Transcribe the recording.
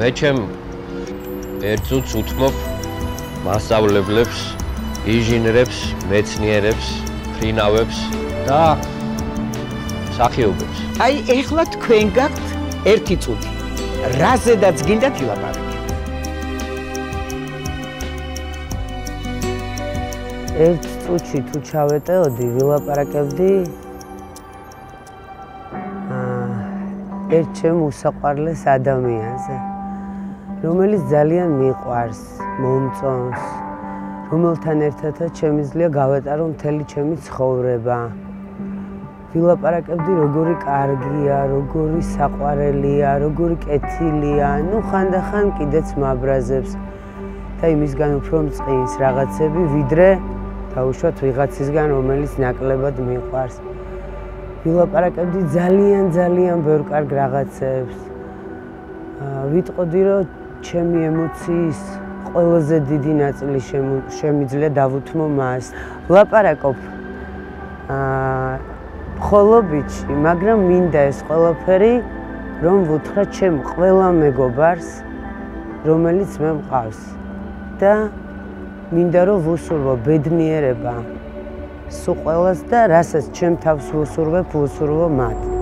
მე ჩემ ერთზუც უთმობ მასწავლებლებს, ინჟინერებს, მეცნიერებს, ფრინავებს და მსახიობებს. აი, ეხლა თქვენ გაქვთ ერთი წუთი. რაზედაც გინდათ ვილაპარაკეთ. ერთ წუთში თუ ჩავეტეოდი, ვილაპარაკებდი ერთ ჩემ უსაყვარლეს ადამიანზე, რომელიც ძალიან მიყვარს, მომწონს, რომელთან ერთადაც შემიძლია გავეტარო მთელი ჩემი ცხოვრება. ვილაპარაკებდი როგორი კარგია, როგორი საყვარელია, როგორი კეთილია, ნუ ხანდახან კიდეც მაბრაზებს და იმისგან უფრო მწყინს რაღაცები, ვიდრე დაუშვათ ვიღაცისგან, რომელიც ნაკლებად მიყვარს. ვილაპარაკებდი ძალიან ბევრ კარგ რაღაცებს. ვიტყოდი, რომ ჩემი ემოციის ყველაზე დიდი ნაწილი შემიძლია დავუთმო მას. ვლაპარაკობ მხოლობითში, მაგრამ მინდა ეს ყველაფერი, რომ ვუთხრა ჩემ ყველა მეგობარს, რომელიც მე მყავს. და მინდა რომ ვუსურვო ბედნიერება სულ ყველას და რასაც ჩემ თავს ვუსურვებ, ვუსურვო მათ.